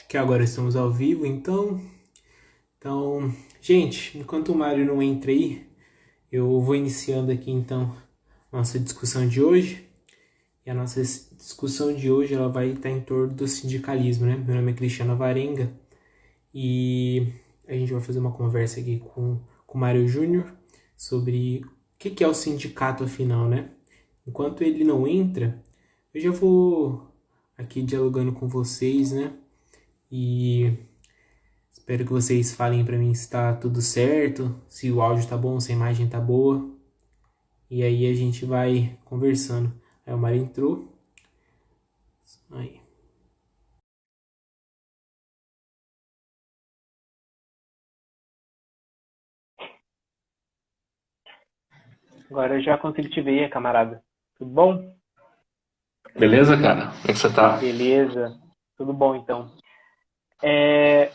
que agora estamos ao vivo, então, gente, enquanto o Mário não entra aí, eu vou iniciando aqui então nossa discussão de hoje. E a nossa discussão de hoje ela vai estar em torno do sindicalismo, né? Meu nome é Cristiano Varenga e a gente vai fazer uma conversa aqui com o Mário Júnior sobre o que é o sindicato afinal, né? Enquanto ele não entra, eu já vou aqui dialogando com vocês, né? E espero que vocês falem pra mim se tá tudo certo, se o áudio tá bom, se a imagem tá boa. E aí a gente vai conversando. Aí o Mário entrou. Aí. Agora eu já consigo te ver, camarada. Tudo bom? Beleza, cara? Como é que você tá? Beleza. Tudo bom, então.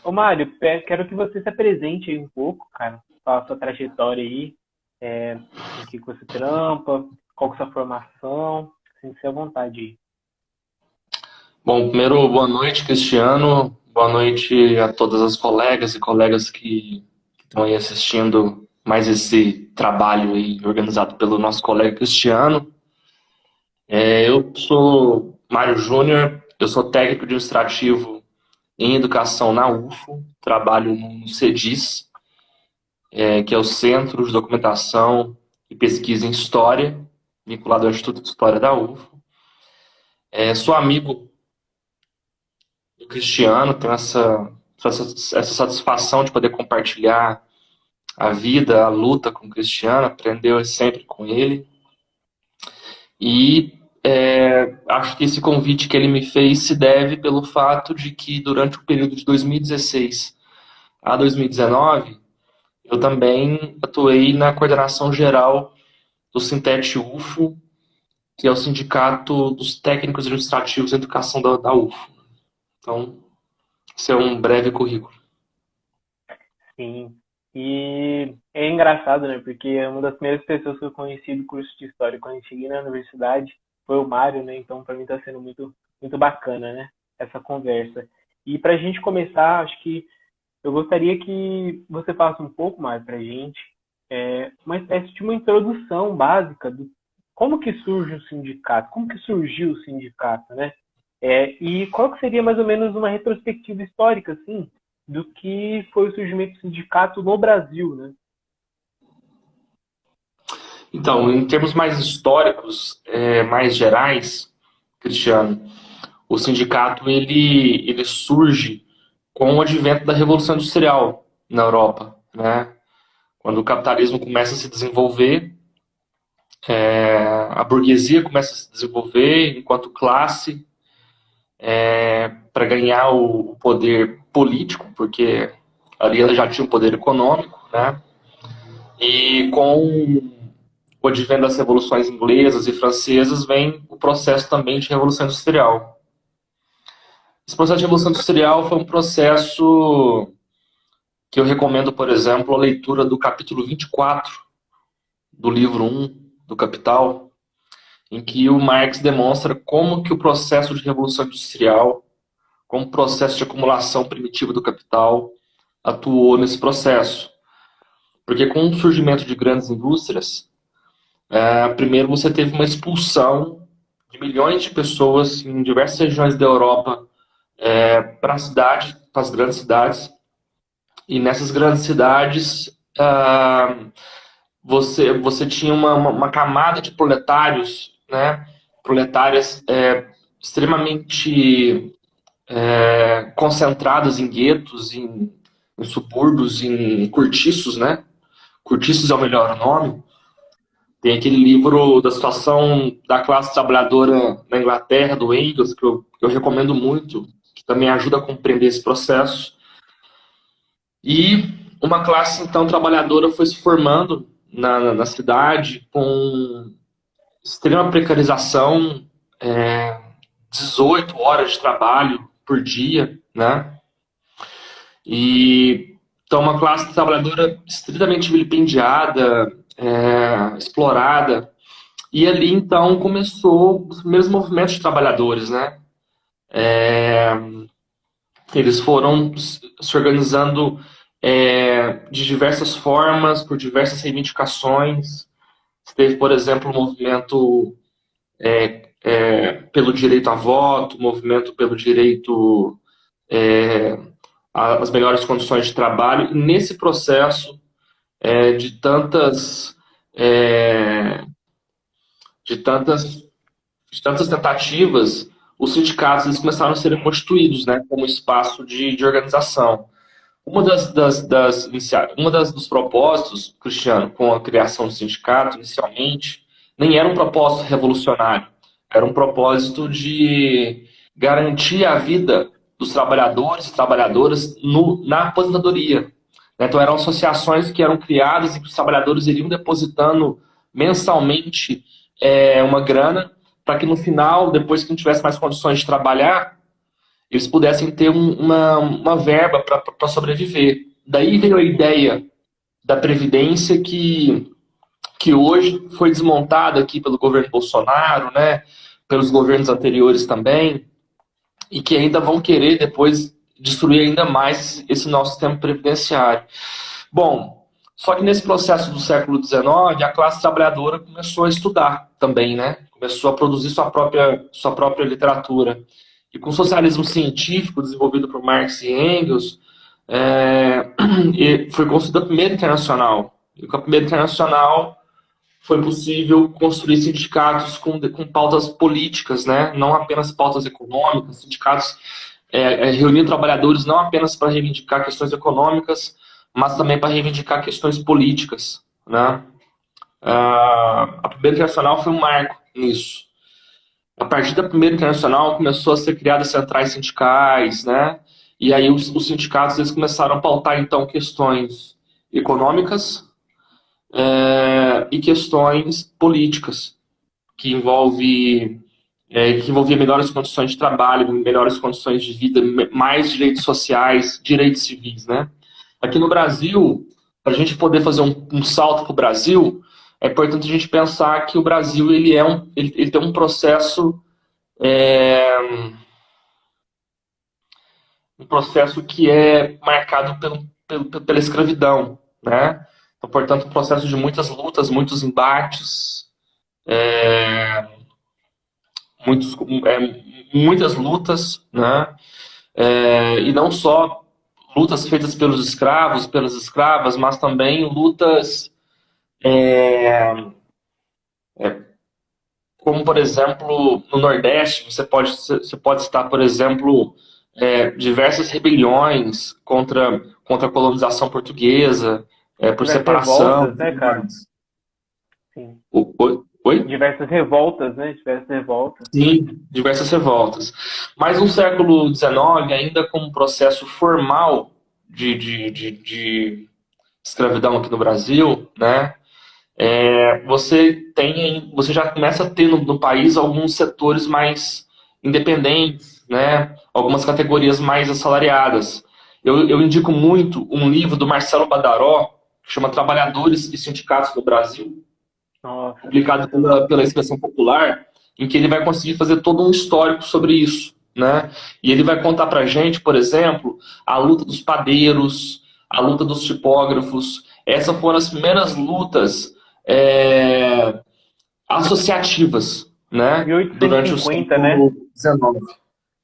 Ô, Mário, quero que você se apresente aí um pouco, cara. Fala a sua trajetória aí, em que você trampa, qual que é a sua formação. Sinta-se à vontade aí. Bom, primeiro, boa noite, Cristiano. Boa noite a todas as colegas e colegas que estão aí assistindo mais esse trabalho aí organizado pelo nosso colega Cristiano. Eu sou Mário Júnior, eu sou técnico administrativo em educação na UFO, trabalho no CEDIS, que é o Centro de Documentação e Pesquisa em História, vinculado ao Instituto de História da UFO. Sou amigo do Cristiano, tenho essa satisfação de poder compartilhar a vida, a luta com o Cristiano, aprender sempre com ele. E acho que esse convite que ele me fez se deve pelo fato de que durante o período de 2016 a 2019, eu também atuei na coordenação geral do Sintete UFO, que é o Sindicato dos Técnicos Administrativos em Educação da UFO. Então, esse é um breve currículo. Sim. E é engraçado, né? Porque uma das primeiras pessoas que eu conheci do curso de História quando eu cheguei na universidade foi o Mário, né? Então, para mim está sendo muito, muito bacana, né? Essa conversa. E para a gente começar, acho que eu gostaria que você falasse um pouco mais para a gente, uma espécie de uma introdução básica do como que surge o sindicato, como que surgiu o sindicato, né? E qual que seria mais ou menos uma retrospectiva histórica, assim, do que foi o surgimento do sindicato no Brasil, né? Então, em termos mais históricos, mais gerais, Cristiano, o sindicato ele surge com o advento da Revolução Industrial na Europa, né? Quando o capitalismo começa a se desenvolver, a burguesia começa a se desenvolver enquanto classe para ganhar o poder político, porque ali ela já tinha o poder econômico, né? E com o advento das revoluções inglesas e francesas vem o processo também de revolução industrial. Esse processo de revolução industrial foi um processo que eu recomendo, por exemplo, a leitura do capítulo 24 do livro 1 do Capital, em que o Marx demonstra como que o processo de revolução industrial, como o processo de acumulação primitiva do capital, atuou nesse processo. Porque com o surgimento de grandes indústrias, primeiro você teve uma expulsão de milhões de pessoas em diversas regiões da Europa para a cidade, para as grandes cidades. E nessas grandes cidades, você tinha uma camada de proletários, né? Proletárias extremamente concentradas em guetos, em subúrbios, em cortiços, né? Cortiços é o melhor nome. Tem aquele livro da situação da classe trabalhadora na Inglaterra, do Engels, que eu recomendo muito, que também ajuda a compreender esse processo. E uma classe, então, trabalhadora foi se formando na cidade com extrema precarização, 18 horas de trabalho por dia, né? E então uma classe trabalhadora estritamente vilipendiada, explorada. E ali, então, começou os primeiros movimentos de trabalhadores, né? eles foram se organizando de diversas formas, por diversas reivindicações. Teve, por exemplo, o movimento pelo direito a voto, o movimento pelo direito às melhores condições de trabalho. E nesse processo de tantas de tantas de tantas tentativas, os sindicatos eles começaram a ser constituídos, né, como espaço de organização. Dos propósitos, Cristiano, com a criação do sindicato, inicialmente, nem era um propósito revolucionário, era um propósito de garantir a vida dos trabalhadores e trabalhadoras na aposentadoria. Então, eram associações que eram criadas e que os trabalhadores iriam depositando mensalmente uma grana para que no final, depois que não tivesse mais condições de trabalhar, eles pudessem ter uma verba para sobreviver. Daí veio a ideia da Previdência que hoje foi desmontada aqui pelo governo Bolsonaro, né, pelos governos anteriores também, e que ainda vão querer depois destruir ainda mais esse nosso sistema previdenciário. Bom, só que nesse processo do século XIX, a classe trabalhadora começou a estudar também, né? Começou a produzir sua própria literatura. E com o socialismo científico desenvolvido por Marx e Engels, foi construída a primeira internacional. E com a primeira internacional foi possível construir sindicatos com pautas políticas, né? Não apenas pautas econômicas, sindicatos reunindo trabalhadores não apenas para reivindicar questões econômicas, mas também para reivindicar questões políticas, né? A primeira internacional foi um marco nisso. A partir da primeira internacional começou a ser criadas centrais sindicais, né? E aí os sindicatos eles começaram a pautar então questões econômicas e questões políticas que envolvia melhores condições de trabalho, melhores condições de vida, mais direitos sociais, direitos civis, né? Aqui no Brasil, para a gente poder fazer um salto para o Brasil, é importante a gente pensar que o Brasil ele tem um processo que é marcado pela escravidão, né? Então, portanto, um processo de muitas lutas, muitos embates, muitas lutas, né? E não só lutas feitas pelos escravos, pelas escravas, mas também lutas como, por exemplo, no Nordeste, você pode citar, por exemplo, diversas rebeliões contra a colonização portuguesa, por separação. Revoltas, né, cara? Sim. Oi? Diversas revoltas, né? Diversas revoltas. Sim, diversas revoltas. Mas no século XIX, ainda como processo formal de escravidão aqui no Brasil, né? Você já começa a ter no país alguns setores mais independentes, né? Algumas categorias mais assalariadas. Eu indico muito um livro do Marcelo Badaró, que chama Trabalhadores e Sindicatos no Brasil, publicado pela Expressão Popular, em que ele vai conseguir fazer todo um histórico sobre isso, né? E ele vai contar pra gente, por exemplo, a luta dos padeiros, a luta dos tipógrafos. Essas foram as primeiras lutas associativas, né? 1850, durante o século XIX.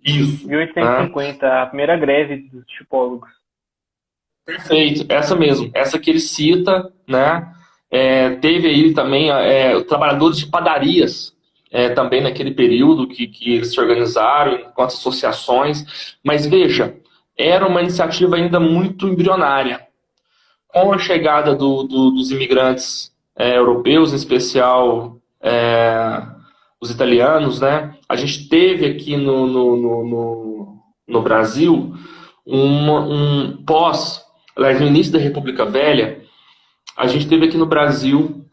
Isso. 1850, né? A primeira greve dos tipólogos. Perfeito, essa mesmo. Essa que ele cita, né? Teve aí também trabalhadores de padarias, também naquele período que eles se organizaram enquanto associações. Mas veja, era uma iniciativa ainda muito embrionária. Com a chegada dos imigrantes europeus, em especial os italianos, né? A gente teve aqui no Brasil no início da República Velha, a gente teve aqui no Brasil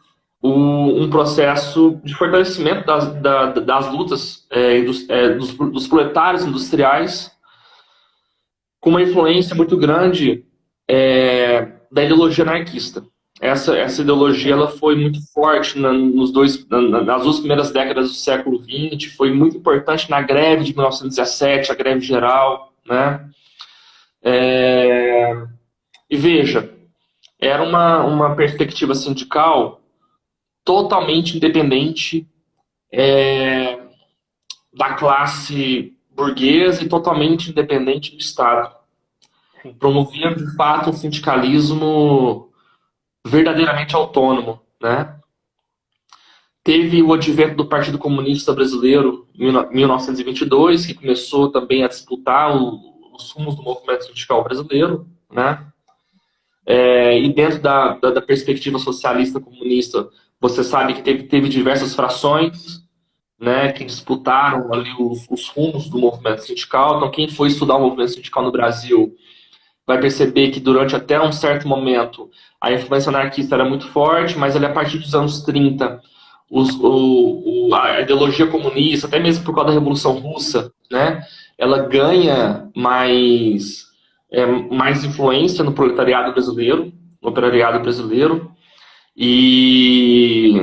um processo de fortalecimento das lutas dos proletários industriais, com uma influência muito grande da ideologia anarquista. Essa ideologia ela foi muito forte nas duas primeiras décadas do século XX, foi muito importante na greve de 1917, a greve geral, né? E veja, era uma perspectiva sindical totalmente independente da classe burguesa e totalmente independente do Estado. Sim. Promovia, de fato, um sindicalismo verdadeiramente autônomo, né? Teve o advento do Partido Comunista Brasileiro em 1922, que começou também a disputar os rumos do movimento sindical brasileiro, né? E dentro da perspectiva socialista comunista, você sabe que teve diversas frações, né, que disputaram ali os rumos do movimento sindical. Então, quem foi estudar o movimento sindical no Brasil vai perceber que durante até um certo momento a influência anarquista era muito forte, mas ali a partir dos anos 30, a ideologia comunista, até mesmo por causa da Revolução Russa, né, ela ganha mais influência no proletariado brasileiro, no operariado brasileiro, e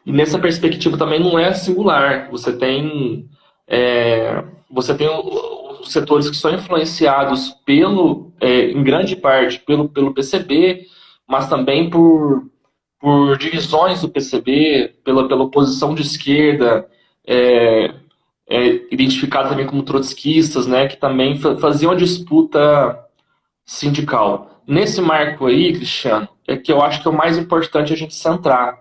nessa perspectiva também não é singular. Você tem os setores que são influenciados em grande parte pelo PCB, mas também por divisões do PCB, pela oposição de esquerda, identificada também como trotskistas, né, que também faziam a disputa sindical. Nesse marco aí, Cristiano, é que eu acho que é o mais importante a gente centrar.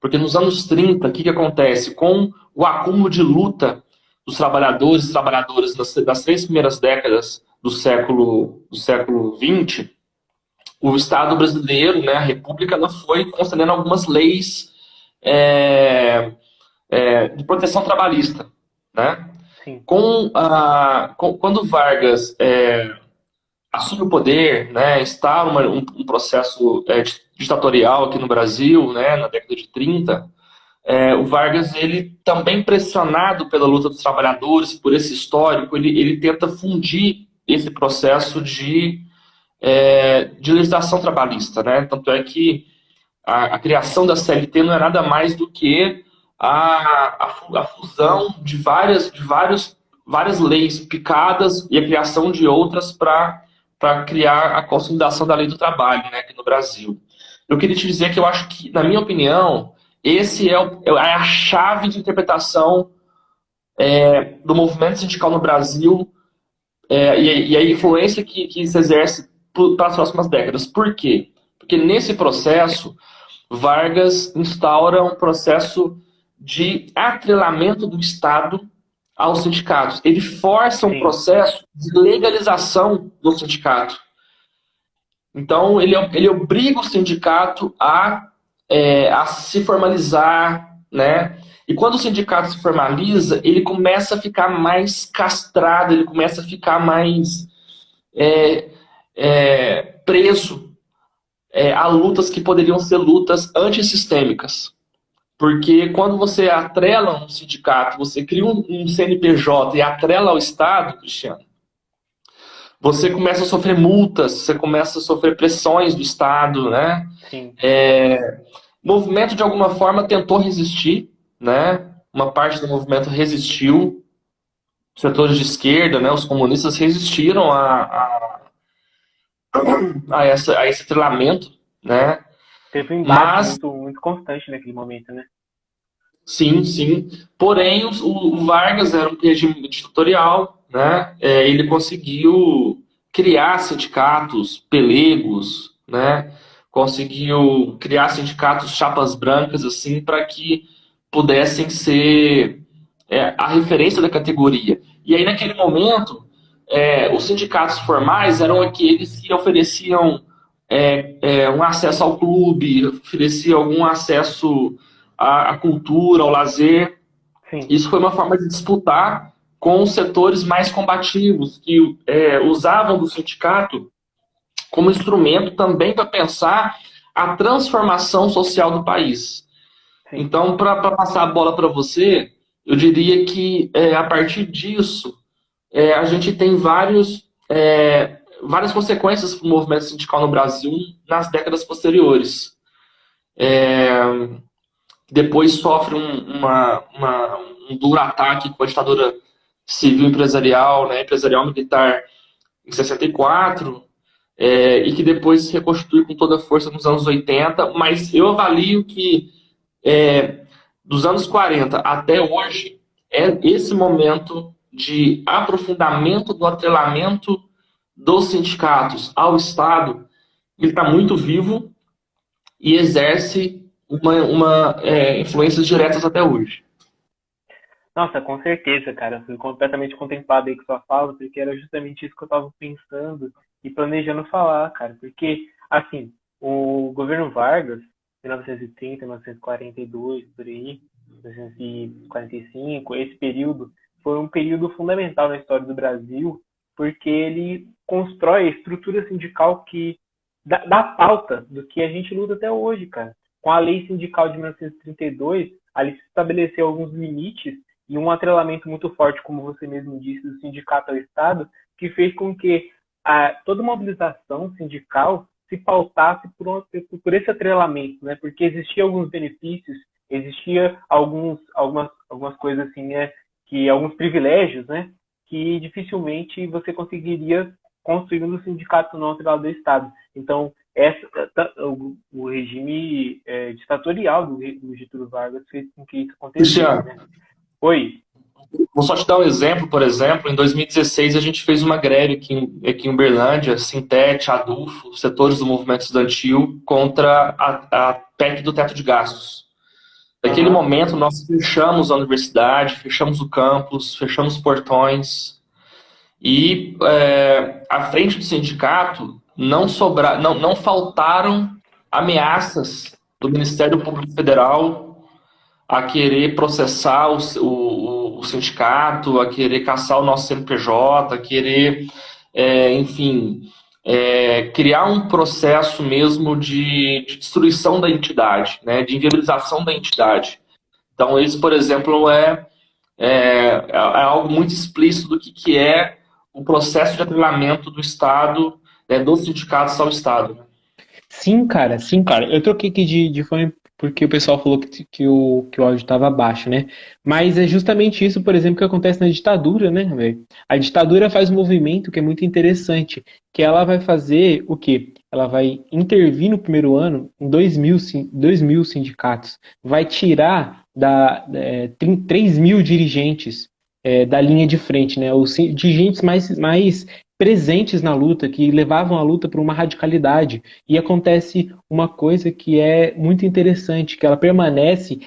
Porque nos anos 30, o que acontece? Com o acúmulo de luta dos trabalhadores e trabalhadoras das 3 primeiras décadas do século XX, o Estado brasileiro, né, a República, ela foi concedendo algumas leis de proteção trabalhista. Né? Sim. Quando Vargas assume o poder, né, instala um processo ditatorial aqui no Brasil, né, na década de 30, o Vargas, ele também pressionado pela luta dos trabalhadores, por esse histórico, ele tenta fundir esse processo de legislação trabalhista. Né? Tanto é que a criação da CLT não é nada mais do que a fusão de várias leis picadas e a criação de outras para criar a consolidação da lei do trabalho, né, aqui no Brasil. Eu queria te dizer que eu acho que, na minha opinião, esse é a chave de interpretação do movimento sindical no Brasil e a influência que se exerce para as próximas décadas. Por quê? Porque nesse processo, Vargas instaura um processo de atrelamento do Estado aos sindicatos. Ele força um processo de legalização do sindicato. Então, ele obriga o sindicato a se formalizar, né? E quando o sindicato se formaliza, ele começa a ficar mais castrado, ele começa a ficar mais preso a lutas que poderiam ser lutas antissistêmicas. Porque quando você atrela um sindicato, você cria um CNPJ e atrela ao Estado, Cristiano, você começa a sofrer multas, você começa a sofrer pressões do Estado, né? Sim. O movimento, de alguma forma, tentou resistir, né? Uma parte do movimento resistiu, os setores de esquerda, né? Os comunistas resistiram a esse atrelamento, né? Teve um embate muito constante naquele momento, né? Sim, sim. Porém, o Vargas era um regime ditatorial, né? Ele conseguiu criar sindicatos pelegos, né? Conseguiu criar sindicatos chapas brancas, assim, para que pudessem ser a referência da categoria. E aí, naquele momento, os sindicatos formais eram aqueles que ofereciam um acesso ao clube, oferecia algum acesso à cultura, ao lazer. Sim. Isso foi uma forma de disputar com os setores mais combativos, que usavam do sindicato como instrumento também para pensar a transformação social do país. Sim. Então, para passar a bola para você, eu diria que a partir disso, a gente tem várias consequências para o movimento sindical no Brasil nas décadas posteriores. Depois sofre um duro ataque com a ditadura civil empresarial, né, empresarial militar em 64, e que depois se reconstitui com toda a força nos anos 80, mas eu avalio que dos anos 40 até hoje é esse momento de aprofundamento do atrelamento dos sindicatos ao Estado, ele está muito vivo e exerce influências diretas até hoje. Nossa, com certeza, cara. Fui completamente contemplado aí com sua fala, porque era justamente isso que eu estava pensando e planejando falar, cara. Porque, assim, o governo Vargas, 1930, 1942, por aí, 1945, esse período foi um período fundamental na história do Brasil, porque ele constrói a estrutura sindical que dá pauta do que a gente luta até hoje, cara. Com a lei sindical de 1932, ali se estabeleceu alguns limites e um atrelamento muito forte, como você mesmo disse, do sindicato ao Estado, que fez com que toda mobilização sindical se pautasse por esse atrelamento, né? Porque existiam alguns benefícios, existia algumas coisas assim, né? Que alguns privilégios, né? Que dificilmente você conseguiria construir no sindicato não atrelado ao Estado. Então, o regime ditatorial do Getúlio Vargas fez com que isso acontecesse, Cristiano, né? Oi. vou só te dar um exemplo, por exemplo, em 2016 a gente fez uma greve aqui em Uberlândia, Sintete, Adulfo, setores do movimento estudantil, contra a PEC do teto de gastos. Naquele Aham. momento nós fechamos a universidade, fechamos o campus, fechamos portões e à frente do sindicato não faltaram ameaças do Ministério Público Federal a querer processar o sindicato, a querer caçar o nosso CNPJ, a querer, enfim, criar um processo mesmo de destruição da entidade, né, de inviabilização da entidade. Então, isso, por exemplo, é algo muito explícito do que é o processo de atrelamento do Estado, dos sindicatos ao Estado. Sim, cara, sim, cara. Eu troquei aqui de fone porque o pessoal falou que o áudio estava baixo, né? Mas é justamente isso, por exemplo, que acontece na ditadura, né, velho? A ditadura faz um movimento que é muito interessante, que ela vai fazer o quê? Ela vai intervir no primeiro ano em 2.000 sindicatos, vai tirar 3 mil dirigentes da linha de frente, né? Os dirigentes mais presentes na luta, que levavam a luta para uma radicalidade. E acontece uma coisa que é muito interessante, que ela permanece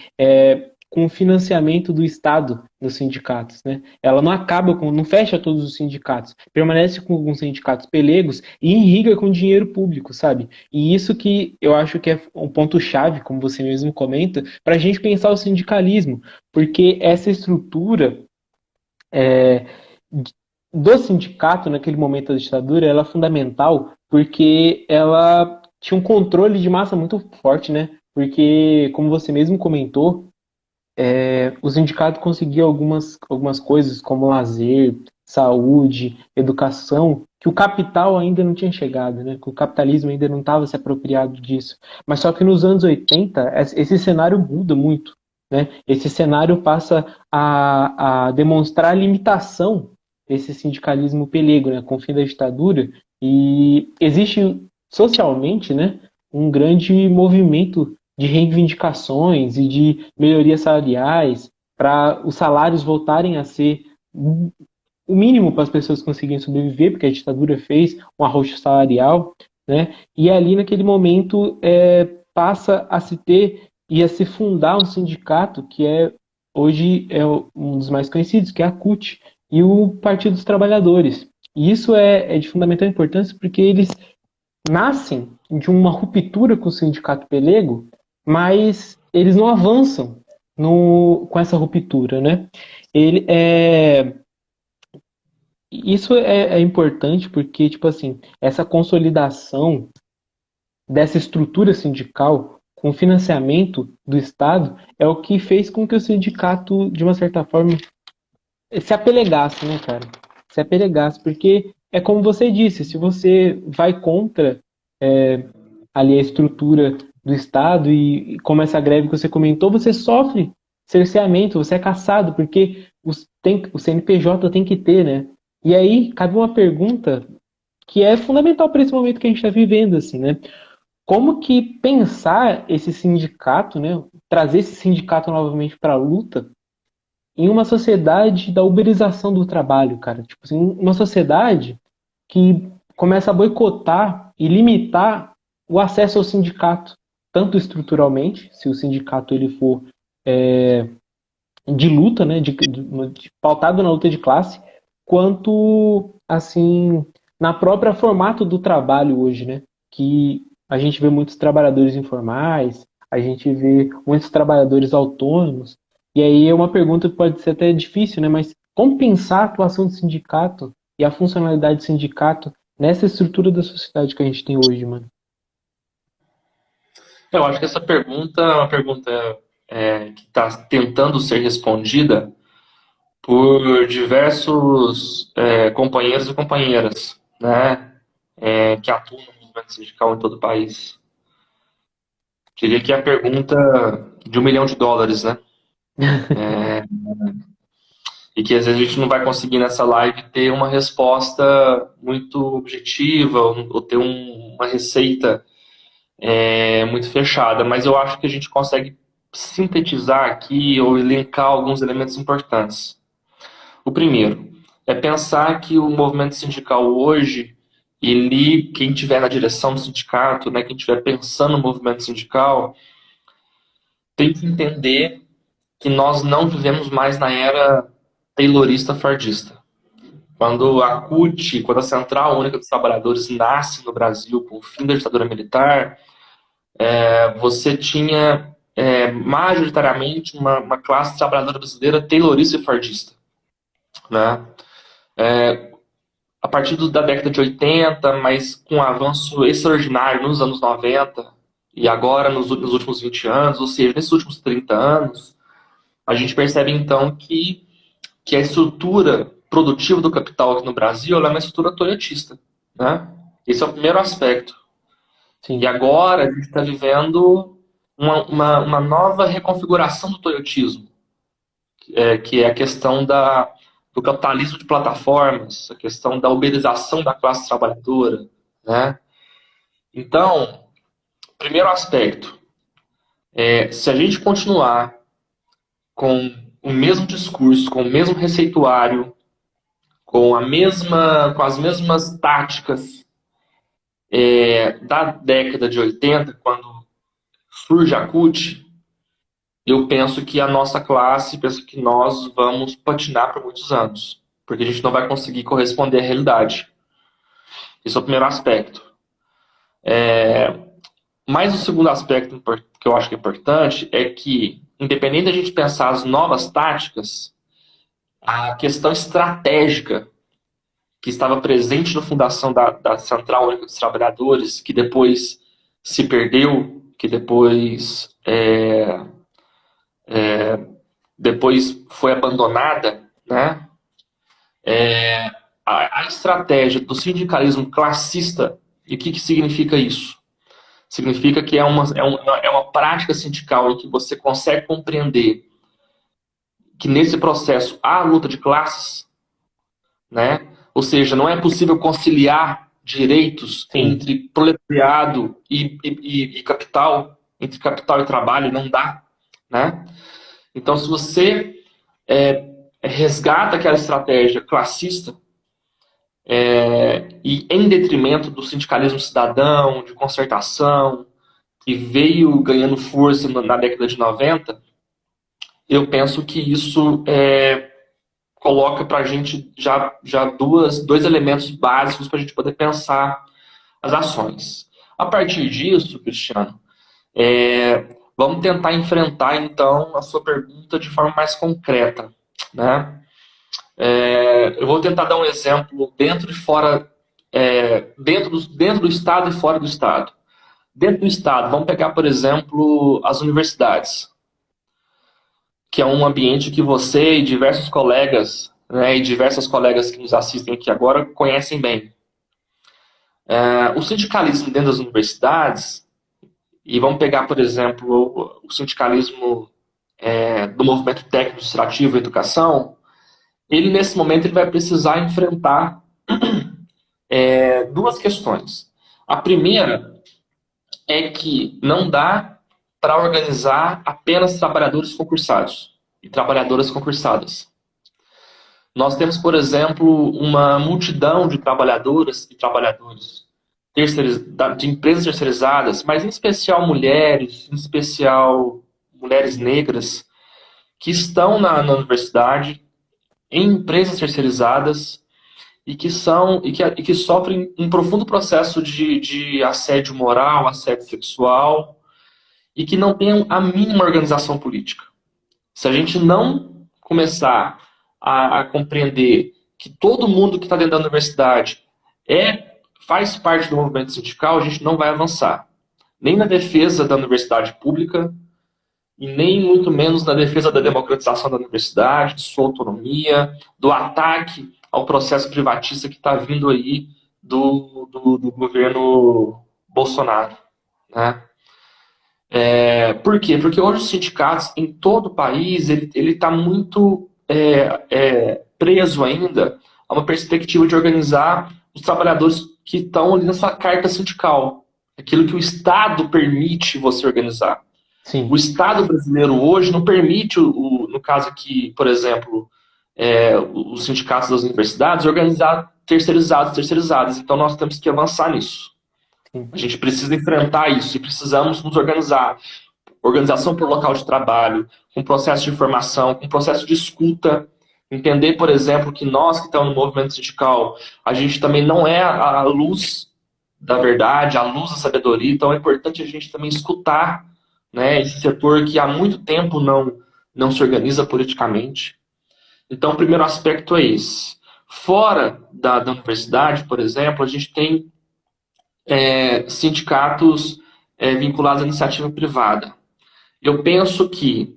com o financiamento do Estado nos sindicatos, né? Ela não fecha todos os sindicatos, permanece com alguns sindicatos pelegos e irriga com dinheiro público, sabe? E isso que eu acho que é um ponto-chave, como você mesmo comenta, para a gente pensar o sindicalismo, porque essa estrutura é, do sindicato naquele momento da ditadura, ela é fundamental porque ela tinha um controle de massa muito forte, né? Porque, como você mesmo comentou, o sindicato conseguia algumas coisas como lazer, saúde, educação, que o capital ainda não tinha chegado, né? Que o capitalismo ainda não estava se apropriado disso. Mas só que nos anos 80, esse cenário muda muito, né? Esse cenário passa a demonstrar a limitação desse sindicalismo pelego, né? Com o fim da ditadura, e existe socialmente, né? Um grande movimento de reivindicações e de melhorias salariais para os salários voltarem a ser o mínimo para as pessoas conseguirem sobreviver, porque a ditadura fez um arroxo salarial, né? E ali naquele momento passa a se ter e a se fundar um sindicato que hoje é um dos mais conhecidos, que é a CUT, e o Partido dos Trabalhadores. E isso é de fundamental importância porque eles nascem de uma ruptura com o sindicato pelego, mas eles não avançam com essa ruptura, né? Ele isso é importante porque, tipo assim, essa consolidação dessa estrutura sindical com financiamento do Estado é o que fez com que o sindicato, de uma certa forma, se apelegasse, né, cara? Se apelegasse, porque é como você disse, se você vai contra ali a estrutura do Estado e como essa greve que você comentou, você sofre cerceamento, você é caçado, porque o CNPJ tem que ter, né? E aí, cabe uma pergunta que é fundamental para esse momento que a gente está vivendo, assim, né? Como que pensar esse sindicato, né? Trazer esse sindicato novamente para a luta em uma sociedade da uberização do trabalho, cara. Tipo assim, uma sociedade que começa a boicotar e limitar o acesso ao sindicato, tanto estruturalmente, se o sindicato ele for de luta, né, pautado na luta de classe, quanto assim na própria formato do trabalho hoje, né, que a gente vê muitos trabalhadores informais, a gente vê muitos trabalhadores autônomos, e aí é uma pergunta que pode ser até difícil, né, mas como pensar a atuação do sindicato e a funcionalidade do sindicato nessa estrutura da sociedade que a gente tem hoje, mano? Eu acho que essa pergunta é uma pergunta que está tentando ser respondida por diversos companheiros e companheiras, né, que atuam no movimento sindical em todo o país. Diria que é a pergunta de US$ 1 milhão, né? E que às vezes a gente não vai conseguir nessa live ter uma resposta muito objetiva ou ter uma receita muito fechada, mas eu acho que a gente consegue sintetizar aqui ou elencar alguns elementos importantes. O primeiro é pensar que o movimento sindical hoje, quem estiver na direção do sindicato, né, quem estiver pensando no movimento sindical, tem que entender que nós não vivemos mais na era taylorista-fordista. Quando a CUT, quando a Central Única dos Trabalhadores nasce no Brasil com o fim da ditadura militar, você tinha majoritariamente uma classe trabalhadora brasileira taylorista e fordista, né? A partir da década de 80, mas com um avanço extraordinário nos anos 90 e agora nos últimos 20 anos, ou seja, nesses últimos 30 anos, a gente percebe então que a estrutura produtiva do capital aqui no Brasil ela é uma estrutura toyotista, né? Esse é o primeiro aspecto. E Sim, agora a gente está vivendo uma nova reconfiguração do toyotismo, que é a questão do capitalismo de plataformas, a questão da uberização da classe trabalhadora, né? Então, primeiro aspecto, se a gente continuar com o mesmo discurso, com o mesmo receituário, com as mesmas táticas da década de 80, quando surge a CUT, eu penso que a nossa classe, penso que nós vamos patinar por muitos anos, porque a gente não vai conseguir corresponder à realidade. Esse é o primeiro aspecto. Mas o segundo aspecto que eu acho que é importante é que, independente da gente pensar as novas táticas, a questão estratégica que estava presente na fundação da Central Única dos Trabalhadores, que depois se perdeu, que depois foi abandonada, né? A estratégia do sindicalismo classista, e o que significa isso? Significa que é uma prática sindical em que você consegue compreender que nesse processo há luta de classes, né? Ou seja, não é possível conciliar direitos sim, entre proletariado e capital, entre capital e trabalho, não dá, né? Então, se você resgata aquela estratégia classista e em detrimento do sindicalismo cidadão, de concertação, que veio ganhando força na década de 90, eu penso que isso coloca para a gente já dois elementos básicos para a gente poder pensar as ações. A partir disso, Cristiano, vamos tentar enfrentar, então, a sua pergunta de forma mais concreta, né? Eu vou tentar dar um exemplo dentro e fora, dentro do Estado e fora do Estado. Dentro do Estado, vamos pegar, por exemplo, as universidades, que é um ambiente que você e diversos colegas, né, e diversas colegas que nos assistem aqui agora conhecem bem. O sindicalismo dentro das universidades, e vamos pegar, por exemplo, o sindicalismo do movimento técnico administrativo e educação, ele nesse momento ele vai precisar enfrentar duas questões. A primeira é que não dá para organizar apenas trabalhadores concursados e trabalhadoras concursadas. Nós temos, por exemplo, uma multidão de trabalhadoras e trabalhadores de empresas terceirizadas, mas em especial mulheres, em especial mulheres negras, que estão na universidade, em empresas terceirizadas, e que sofrem um profundo processo de assédio moral, assédio sexual, e que não têm a mínima organização política. Se a gente não começar a compreender que todo mundo que está dentro da universidade faz parte do movimento sindical, a gente não vai avançar. Nem na defesa da universidade pública, e nem muito menos na defesa da democratização da universidade, de sua autonomia, do ataque ao processo privatista que está vindo aí do governo Bolsonaro, né? Por quê? Porque hoje os sindicatos em todo o país ele está muito preso ainda a uma perspectiva de organizar os trabalhadores que estão ali na sua carta sindical, aquilo que o Estado permite você organizar. Sim. O Estado brasileiro hoje não permite, no caso aqui, por exemplo, os sindicatos das universidades, organizar terceirizadas. Então nós temos que avançar nisso. Sim. A gente precisa enfrentar isso e precisamos nos organizar. Organização por local de trabalho, com processo de formação, com processo de escuta. Entender, por exemplo, que nós que estamos no movimento sindical, a gente também não é a luz da verdade, a luz da sabedoria. Então é importante a gente também escutar, né, esse setor que há muito tempo não se organiza politicamente. Então, o primeiro aspecto é esse. Fora da universidade, por exemplo, a gente tem sindicatos vinculados à iniciativa privada. Eu penso que,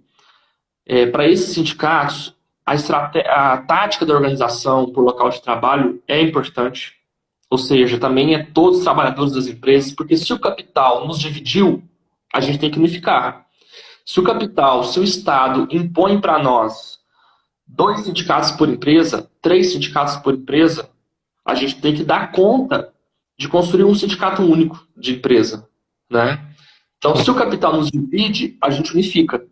para esses sindicatos, a tática da organização por local de trabalho é importante. Ou seja, também é todos os trabalhadores das empresas, porque se o capital nos dividiu, a gente tem que unificar. Se o Estado impõe para nós 2 sindicatos por empresa, 3 sindicatos por empresa, a gente tem que dar conta de construir um sindicato único de empresa, né? Então, se o capital nos divide, a gente unifica.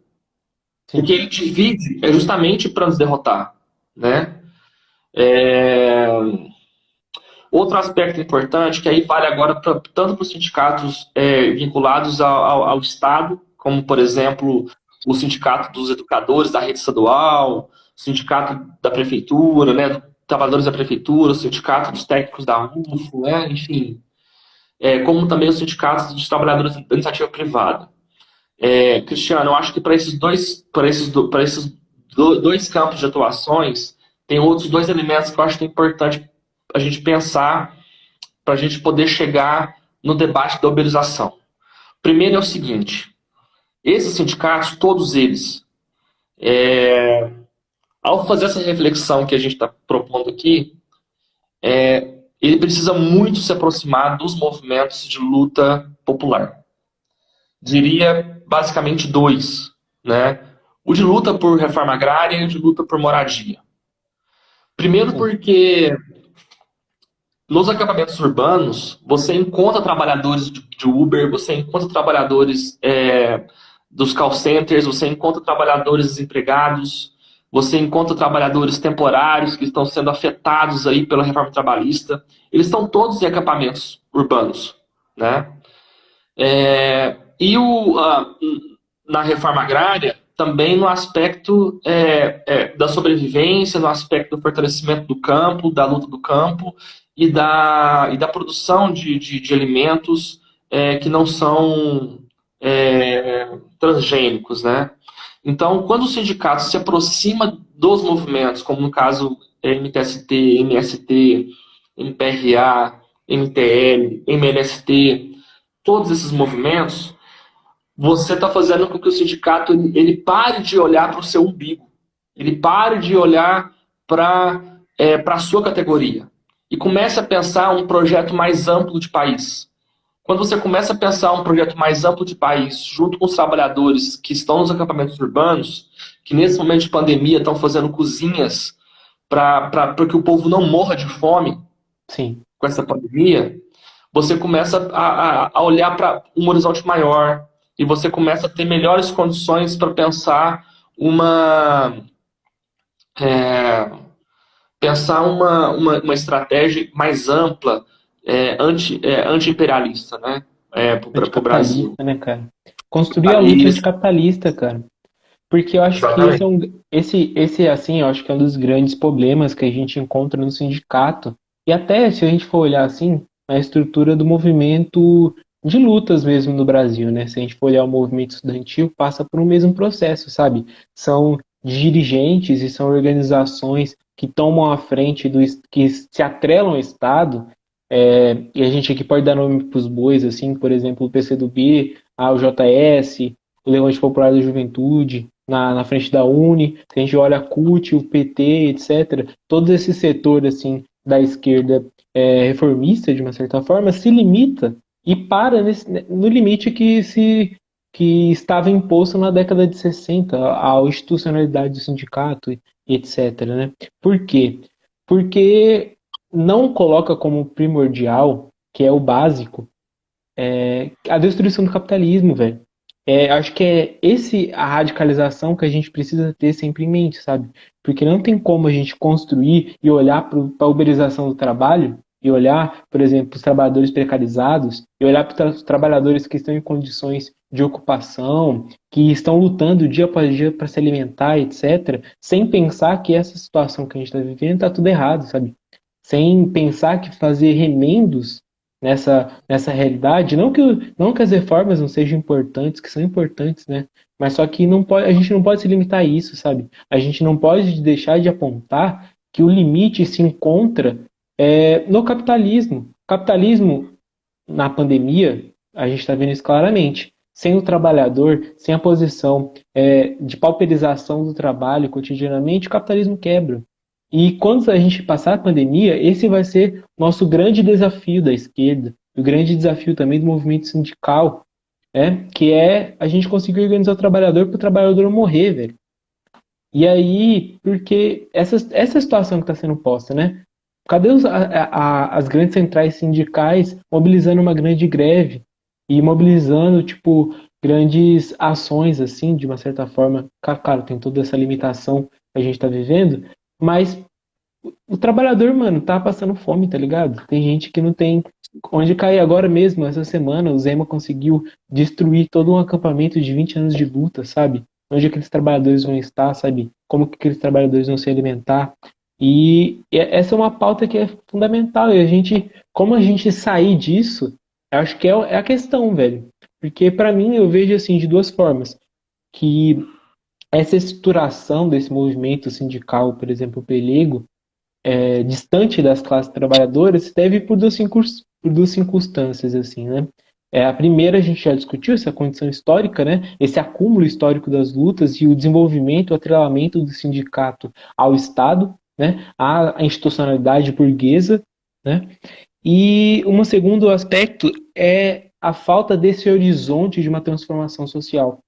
Sim. Porque ele divide justamente para nos derrotar, né? Outro aspecto importante, que aí vale agora tanto para os sindicatos vinculados ao Estado, como, por exemplo, o sindicato dos educadores da rede estadual, o sindicato da prefeitura, né, dos trabalhadores da prefeitura, o sindicato dos técnicos da UFO, né, enfim, como também os sindicatos dos trabalhadores da iniciativa privada. Cristiano, eu acho que para esses dois campos de atuações, tem outros 2 elementos que eu acho que é importante a gente pensar para a gente poder chegar no debate da uberização. Primeiro é o seguinte: esses sindicatos, todos eles, ao fazer essa reflexão que a gente está propondo aqui, ele precisa muito se aproximar dos movimentos de luta popular. Diria basicamente 2, né? O de luta por reforma agrária e o de luta por moradia. Primeiro porque nos acampamentos urbanos, você encontra trabalhadores de Uber, você encontra trabalhadores dos call centers, você encontra trabalhadores desempregados, você encontra trabalhadores temporários que estão sendo afetados aí pela reforma trabalhista. Eles estão todos em acampamentos urbanos, né? Na reforma agrária, também no aspecto da sobrevivência, no aspecto do fortalecimento do campo, da luta do campo e da produção de alimentos que não são transgênicos, né? Então, quando o sindicato se aproxima dos movimentos, como no caso MTST, MST, MPRA, MTL, MLST, todos esses movimentos, você está fazendo com que o sindicato ele pare de olhar para o seu umbigo, ele pare de olhar para a sua categoria e comece a pensar um projeto mais amplo de país. Quando você começa a pensar um projeto mais amplo de país, junto com os trabalhadores que estão nos acampamentos urbanos, que nesse momento de pandemia estão fazendo cozinhas para que o povo não morra de fome, Sim. com essa pandemia, você começa a olhar para um horizonte maior e você começa a ter melhores condições para uma, é, pensar uma estratégia mais ampla, anti-imperialista, né? Para o Brasil. Anticapitalista, né, cara? Construir a luta Capitalista, anticapitalista, cara. Porque eu acho que esse é exatamente. assim, eu acho que é um dos grandes problemas que a gente encontra no sindicato. E até, se a gente for olhar assim, na estrutura do movimento de lutas mesmo no Brasil, né? Se a gente for olhar o movimento estudantil, passa por um mesmo processo, sabe? São dirigentes e são organizações que tomam a frente que se atrelam ao Estado. E a gente aqui pode dar nome para os bois, assim, por exemplo, o PCdoB, o JS, o Levante Popular da Juventude, na frente da Uni, se a gente olha a CUT, o PT, etc., todos esses setores assim, da esquerda reformista, de uma certa forma, se limita e para no limite que estava imposto na década de 60, a institucionalidade do sindicato, etc. Né? Por quê? Porque não coloca como primordial, que é o básico, a destruição do capitalismo, velho. Acho que é esse a radicalização que a gente precisa ter sempre em mente, sabe? Porque não tem como a gente construir e olhar para a uberização do trabalho, e olhar, por exemplo, os trabalhadores precarizados, e olhar para os trabalhadores que estão em condições de ocupação, que estão lutando dia após dia para se alimentar, etc., sem pensar que essa situação que a gente está vivendo está tudo errado, sabe? Sem pensar que fazer remendos nessa realidade. Não que as reformas não sejam importantes, que são importantes, né? Mas só que a gente não pode se limitar a isso, sabe? A gente não pode deixar de apontar que o limite se encontra no capitalismo. Capitalismo, na pandemia, a gente está vendo isso claramente. Sem o trabalhador, sem a posição de pauperização do trabalho cotidianamente, o capitalismo quebra. E quando a gente passar a pandemia, esse vai ser nosso grande desafio da esquerda, o grande desafio também do movimento sindical, que é a gente conseguir organizar o trabalhador para o trabalhador não morrer, velho. E aí, porque essa situação que está sendo posta, né? Cadê as grandes centrais sindicais mobilizando uma grande greve e mobilizando, tipo, grandes ações, assim, de uma certa forma? Claro, tem toda essa limitação que a gente está vivendo, mas o trabalhador, mano, tá passando fome, tá ligado? Tem gente que não tem onde cair agora mesmo. Essa semana, o Zema conseguiu destruir todo um acampamento de 20 anos de luta, sabe? Onde aqueles trabalhadores vão estar, sabe? Como que aqueles trabalhadores vão se alimentar. E essa é uma pauta que é fundamental. E como a gente sair disso, eu acho que é a questão, velho. Porque para mim eu vejo assim de duas formas, que essa estruturação desse movimento sindical, por exemplo, pelego, distante das classes trabalhadoras, se deve por duas circunstâncias, assim, né? A primeira a gente já discutiu, essa condição histórica, né? Esse acúmulo histórico das lutas e o desenvolvimento, o atrelamento do sindicato ao Estado, né? À institucionalidade burguesa, né? E um segundo aspecto é a falta desse horizonte de uma transformação social.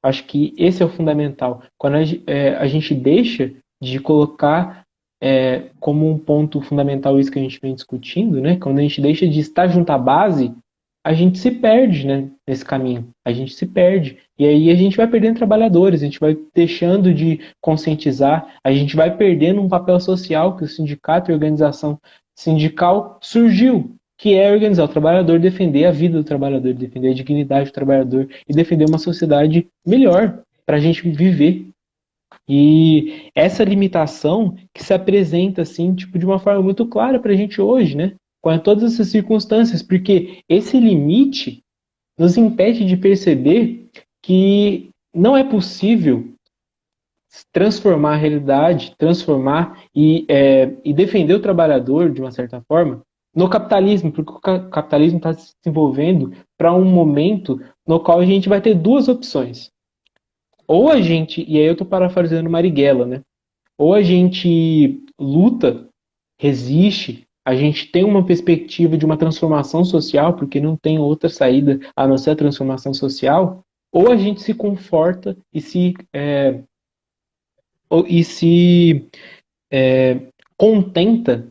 Acho que esse é o fundamental. Quando a gente deixa de colocar como um ponto fundamental isso que a gente vem discutindo, né? Quando a gente deixa de estar junto à base, a gente se perde, né, nesse caminho. A gente se perde. E aí a gente vai perdendo trabalhadores, a gente vai deixando de conscientizar, a gente vai perdendo um papel social que o sindicato e a organização sindical surgiu, que é organizar o trabalhador, defender a vida do trabalhador, defender a dignidade do trabalhador e defender uma sociedade melhor para a gente viver. E essa limitação que se apresenta assim, tipo, de uma forma muito clara para a gente hoje, né? Com todas essas circunstâncias, porque esse limite nos impede de perceber que não é possível transformar a realidade, transformar e defender o trabalhador, de uma certa forma, no capitalismo, porque o capitalismo está se desenvolvendo para um momento no qual a gente vai ter duas opções. Ou a gente, e aí eu estou parafraseando Marighella, né? Ou a gente luta, resiste, a gente tem uma perspectiva de uma transformação social, porque não tem outra saída a não ser a transformação social, ou a gente se conforta e se contenta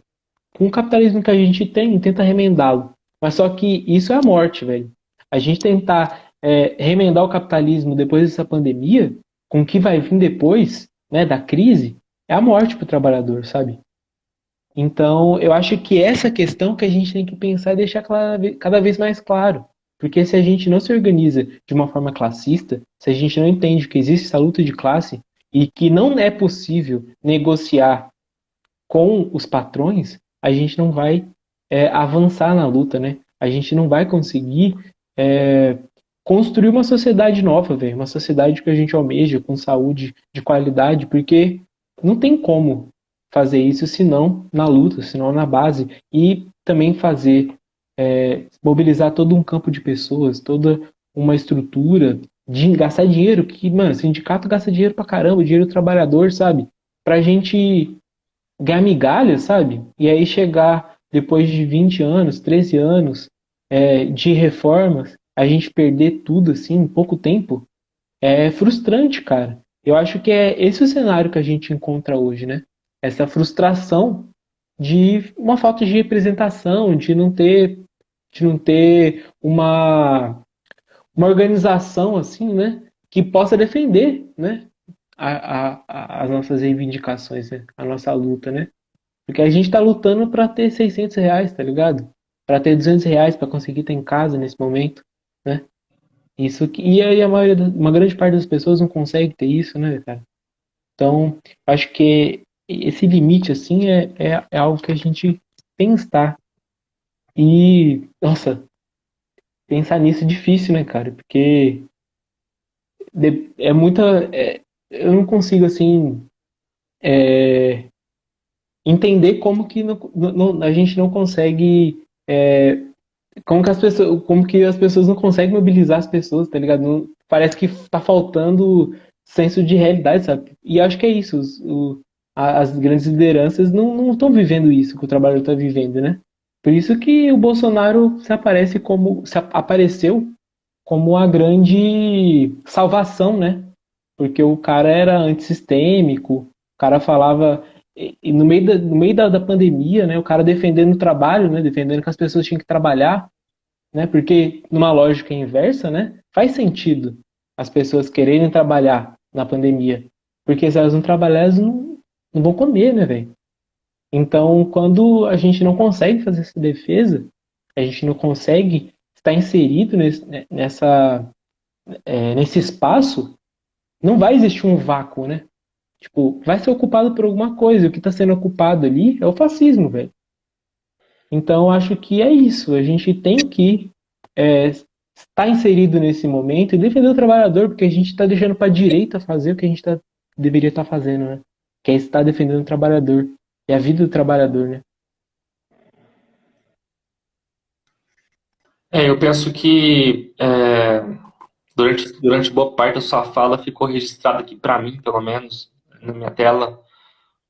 com o capitalismo que a gente tem e tenta remendá-lo. Mas só que isso é a morte, velho. A gente tentar remendar o capitalismo depois dessa pandemia, com o que vai vir depois, né, da crise, é a morte para o trabalhador, sabe? Então, eu acho que essa questão que a gente tem que pensar e deixar cada vez mais claro. Porque se a gente não se organiza de uma forma classista, se a gente não entende que existe essa luta de classe e que não é possível negociar com os patrões, a gente não vai avançar na luta, né? A gente não vai conseguir é, construir uma sociedade nova, velho. Uma sociedade que a gente almeja, com saúde de qualidade, porque não tem como fazer isso senão na luta, senão na base. E também mobilizar todo um campo de pessoas, toda uma estrutura de gastar dinheiro, que, mano, sindicato gasta dinheiro pra caramba, dinheiro do trabalhador, sabe? Pra gente ganhar migalha, sabe? E aí chegar depois de 20 anos, 13 anos de reformas, a gente perder tudo assim em pouco tempo, é frustrante, cara. Eu acho que é esse o cenário que a gente encontra hoje, né? Essa frustração de uma falta de representação, de não ter uma organização assim, né? Que possa defender, né? As nossas reivindicações, né? A nossa luta, né? Porque a gente tá lutando pra ter R$ 600, tá ligado? Pra ter R$ 200 pra conseguir ter em casa nesse momento, né? E aí uma grande parte das pessoas não consegue ter isso, né, cara? Então, acho que esse limite, assim, é algo que a gente tem que estar. E, nossa, pensar nisso é difícil, né, cara? Porque é muita. Eu não consigo, assim, entender como que a gente não consegue. Como que as pessoas não conseguem mobilizar as pessoas, tá ligado? Parece que tá faltando senso de realidade, sabe? E acho que é isso. As grandes lideranças não estão vivendo isso que o trabalhador está vivendo, né? Por isso que o Bolsonaro apareceu como a grande salvação, né? Porque o cara era antissistêmico, o cara falava e no meio da pandemia, né? O cara defendendo o trabalho, né? Defendendo que as pessoas tinham que trabalhar, né? Porque numa lógica inversa, né? Faz sentido as pessoas quererem trabalhar na pandemia, porque se elas não trabalhar, elas não vão comer, né, velho? Então, quando a gente não consegue fazer essa defesa, a gente não consegue estar inserido nesse espaço, não vai existir um vácuo, né? Tipo, vai ser ocupado por alguma coisa. E o que está sendo ocupado ali é o fascismo, velho. Então, acho que é isso. A gente tem que estar inserido nesse momento e defender o trabalhador, porque a gente está deixando para a direita fazer o que a gente deveria estar fazendo, né? Que é estar defendendo o trabalhador e a vida do trabalhador, né? Eu penso que durante boa parte da sua fala ficou registrado aqui para mim, pelo menos, na minha tela,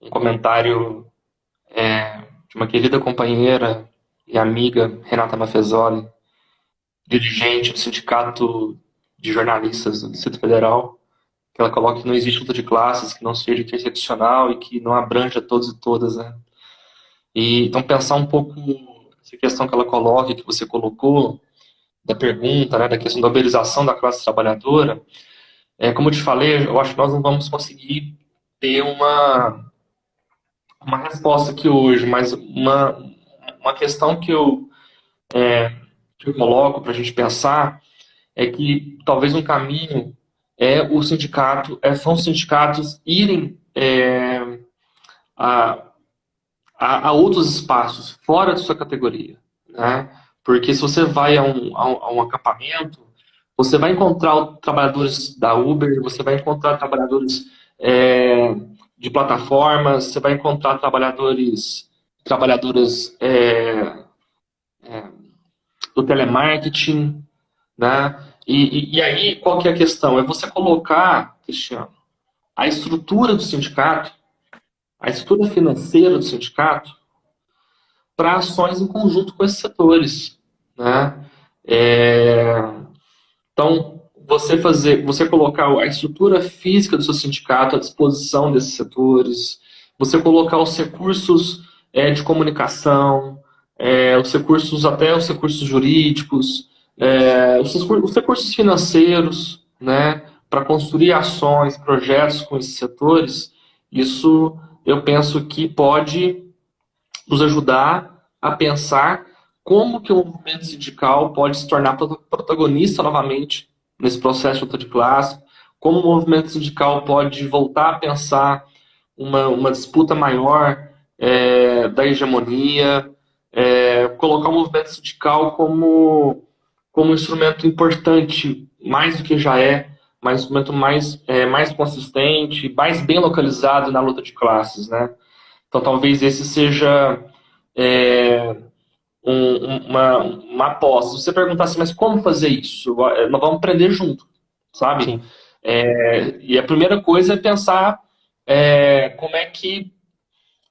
um comentário de uma querida companheira e amiga, Renata Mafezoli, dirigente do Sindicato de Jornalistas do Distrito Federal, que ela coloca que não existe luta de classes, que não seja interseccional e que não abranja todos e todas, né? E então pensar um pouco essa questão que ela coloca, que você colocou, da pergunta, né, da questão da uberização da classe trabalhadora, como eu te falei, eu acho que nós não vamos conseguir ter uma resposta aqui hoje, mas uma questão que eu coloco para a gente pensar é que talvez um caminho são os sindicatos irem a, a outros espaços fora da sua categoria, né? Porque se você vai a um acampamento, você vai encontrar trabalhadores da Uber, você vai encontrar trabalhadores de plataformas, você vai encontrar trabalhadoras do telemarketing, né? E aí, qual que é a questão? É você colocar, Cristiano, a estrutura do sindicato, a estrutura financeira do sindicato, para ações em conjunto com esses setores, né? Então, você colocar a estrutura física do seu sindicato à disposição desses setores, você colocar os recursos de comunicação, até os recursos jurídicos, os recursos financeiros, né, para construir ações, projetos com esses setores, isso eu penso que pode nos ajudar a pensar como que o movimento sindical pode se tornar protagonista novamente nesse processo de luta de classe, como o movimento sindical pode voltar a pensar uma disputa maior da hegemonia, colocar o movimento sindical como um instrumento importante, mais do que já mas um instrumento mais consistente, mais bem localizado na luta de classes, né? Então talvez esse seja uma aposta. Se você perguntar assim, mas como fazer isso? Nós vamos aprender junto, sabe? Sim. E a primeira coisa é pensar como é que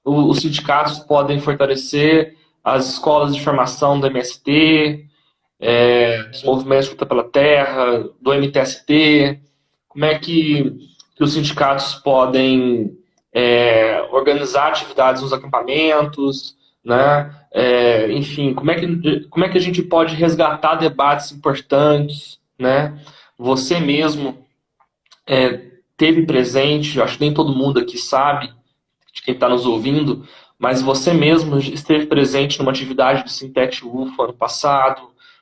os sindicatos podem fortalecer as escolas de formação do MST, dos movimentos de luta pela terra, do MTST, como é que os sindicatos podem organizar atividades nos acampamentos, né? Enfim, como é que a gente pode resgatar debates importantes, né? Você mesmo teve presente, acho que nem todo mundo aqui sabe, de quem está nos ouvindo, mas você mesmo esteve presente numa atividade do Sintete UFO ano passado,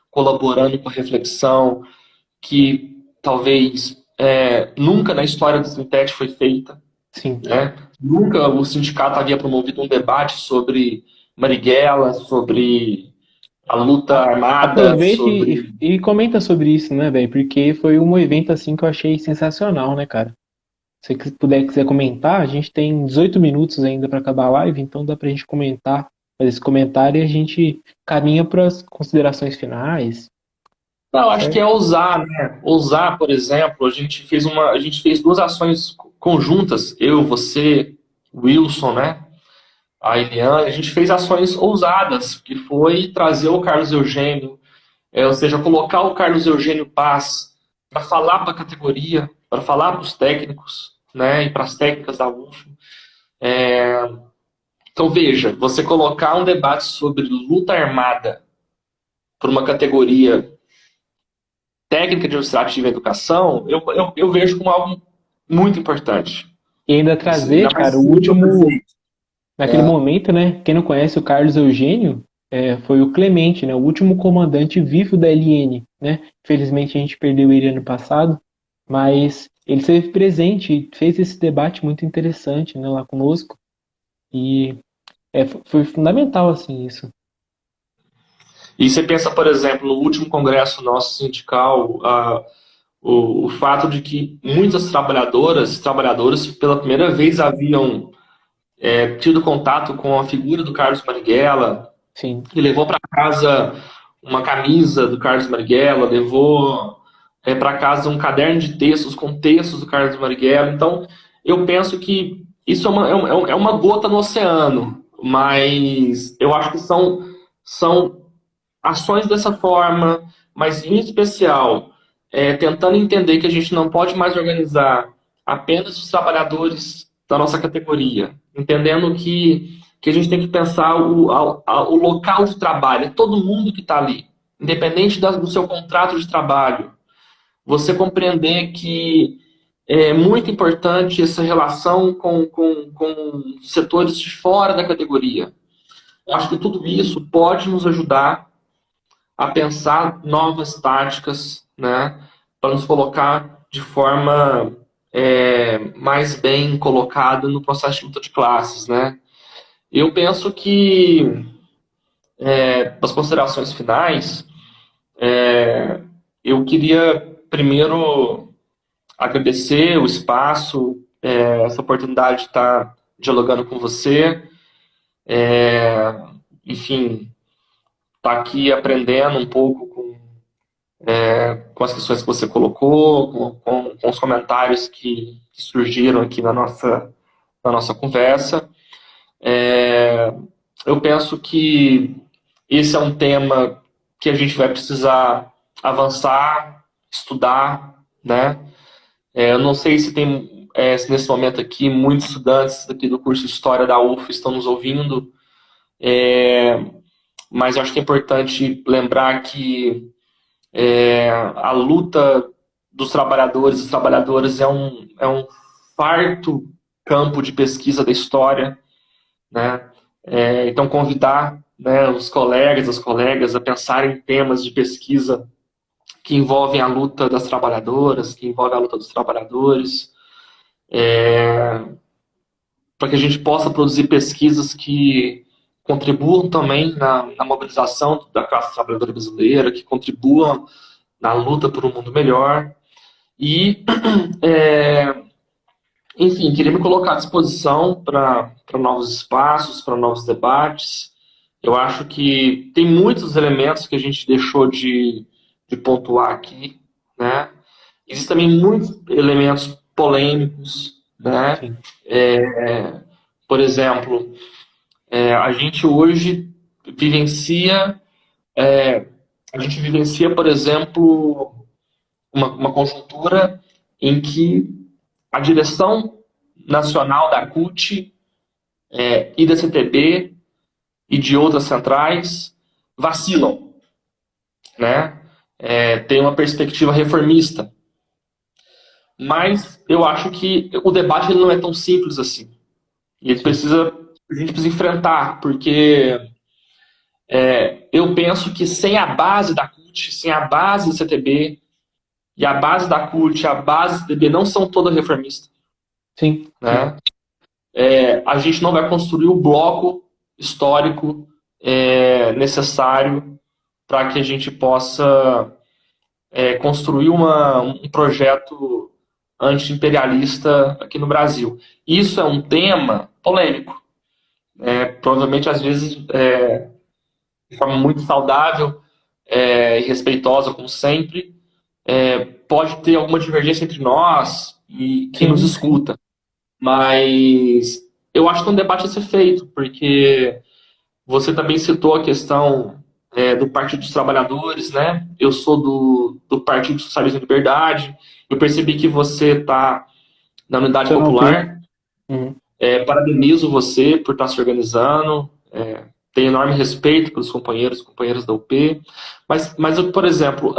colaborando com a reflexão que talvez nunca na história do Sintete foi feita. Sim. Né? Nunca o sindicato havia promovido um debate sobre Marighella, sobre a luta armada, Aproveite sobre... e comenta sobre isso, né, velho? Porque foi um evento assim que eu achei sensacional, né, cara? Se você quiser comentar, a gente tem 18 minutos ainda para acabar a live, então dá pra gente comentar, fazer esse comentário e a gente caminha para as considerações finais. Não, acho que Certo? é ousar, né? Ousar, por exemplo, a gente fez duas ações conjuntas, eu, você, Wilson, né? A Eliane, a gente fez ações ousadas, que foi trazer o Carlos Eugênio, ou seja, colocar o Carlos Eugênio Paz para falar para a categoria, para falar para os técnicos, né? E para as técnicas da UF. Então, veja, você colocar um debate sobre luta armada para uma categoria técnica administrativa e educação, eu vejo como algo muito importante. E ainda Assim, trazer, ainda mais cara, o se foi último, feito. naquele momento, né? Quem não conhece o Carlos Eugênio, foi o Clemente, né? O último comandante vivo da LN, né? Infelizmente a gente perdeu ele ano passado, mas ele esteve presente e fez esse debate muito interessante, né, lá conosco. E foi fundamental, assim, isso. E você pensa, por exemplo, no último congresso nosso sindical, o fato de que muitas trabalhadoras e trabalhadores pela primeira vez haviam tido contato com a figura do Carlos Marighella, Sim. e levou para casa uma camisa do Carlos Marighella, levou para casa um caderno de textos com textos do Carlos Marighella. Então, eu penso que isso é uma gota no oceano, mas eu acho que são ações dessa forma, mas em especial, tentando entender que a gente não pode mais organizar apenas os trabalhadores da nossa categoria, entendendo que a gente tem que pensar o local de trabalho, é todo mundo que está ali, independente do seu contrato de trabalho. Você compreender que é muito importante essa relação com setores de fora da categoria. Eu acho que tudo isso pode nos ajudar a pensar novas táticas, né, para nos colocar de forma mais bem colocada no processo de luta de classes, né. Eu penso que, nas considerações finais, eu queria primeiro agradecer o espaço, essa oportunidade de estar dialogando com você, enfim, estar aqui aprendendo um pouco com as questões que você colocou, com os comentários que surgiram aqui na nossa conversa. Eu penso que esse é um tema que a gente vai precisar avançar, estudar, né? Eu não sei se se nesse momento aqui muitos estudantes aqui do curso de História da UF estão nos ouvindo, Mas eu acho que é importante lembrar que a luta dos trabalhadores e trabalhadoras é um farto campo de pesquisa da história, né? Então, convidar, né, os colegas, as colegas a pensarem em temas de pesquisa que envolvem a luta das trabalhadoras, que envolvem a luta dos trabalhadores, para que a gente possa produzir pesquisas que contribuam também na mobilização da classe trabalhadora brasileira, que contribuam na luta por um mundo melhor. E, enfim, queria me colocar à disposição para novos espaços, para novos debates. Eu acho que tem muitos elementos que a gente deixou de pontuar aqui, né? Existem também muitos elementos polêmicos, né? Sim, Por exemplo, a gente hoje vivencia, por exemplo, uma conjuntura em que a direção nacional da CUT e da CTB e de outras centrais vacilam, né? Tem uma perspectiva reformista. Mas eu acho que o debate ele não é tão simples assim. E a gente precisa enfrentar, porque eu penso que sem a base da CUT, sem a base do CTB, e a base da CUT, a base do CTB não são todas reformistas, sim, sim. né? A gente não vai construir o bloco histórico necessário para que a gente possa construir um projeto anti-imperialista aqui no Brasil. Isso é um tema polêmico. Provavelmente, às vezes, de forma muito saudável e respeitosa, como sempre, pode ter alguma divergência entre nós e quem nos Sim, sim. escuta. Mas eu acho que é um debate a ser feito, porque você também citou a questão do Partido dos Trabalhadores, né? Eu sou do Partido Socialista e Liberdade. Eu percebi que você está na Unidade Se eu não per... Popular. Uhum. Parabenizo você por estar se organizando. Tenho enorme respeito pelos companheiros e companheiras da UP. Mas por exemplo,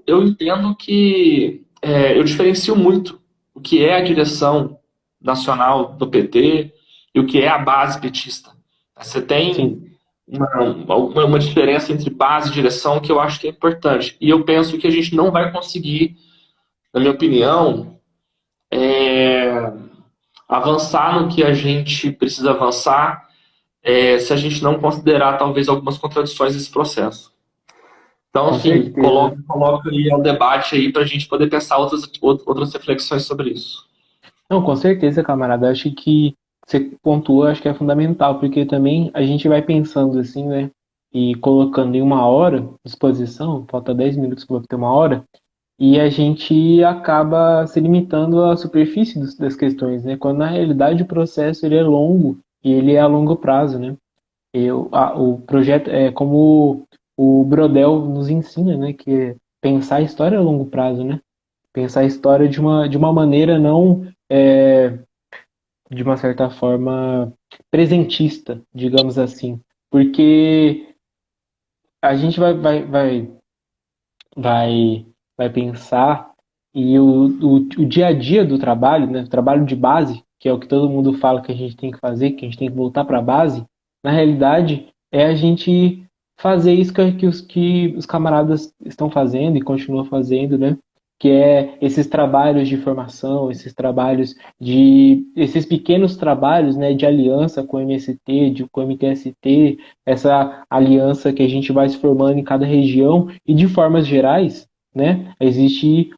eu entendo que eu diferencio muito o que é a direção nacional do PT e o que é a base petista. Você tem Sim, uma diferença entre base e direção que eu acho que é importante. E eu penso que a gente não vai conseguir, na minha opinião, avançar no que a gente precisa avançar se a gente não considerar talvez algumas contradições desse processo. Então, com assim, certeza. coloca aí ao debate aí para a gente poder pensar outras reflexões sobre isso. Não, com certeza, camarada. Acho que você pontuou, acho que é fundamental, porque também a gente vai pensando assim, né? E colocando em uma hora, disposição, falta 10 minutos para ter uma hora, e a gente acaba se limitando à superfície das questões, né? Quando na realidade o processo ele é longo e ele é a longo prazo, né? O projeto é como o Brodel nos ensina, né? Que é pensar a história a longo prazo, né? Pensar a história de uma maneira não, de uma certa forma, presentista, digamos assim. Porque a gente vai, vai pensar e o dia a dia do trabalho, né, o trabalho de base, que é o que todo mundo fala que a gente tem que fazer, que a gente tem que voltar para a base, na realidade é a gente fazer isso que os camaradas estão fazendo e continuam fazendo, né? Que é esses trabalhos de formação, esses pequenos trabalhos, né, de aliança com o MST, com o MTST, essa aliança que a gente vai se formando em cada região e de formas gerais, né, existe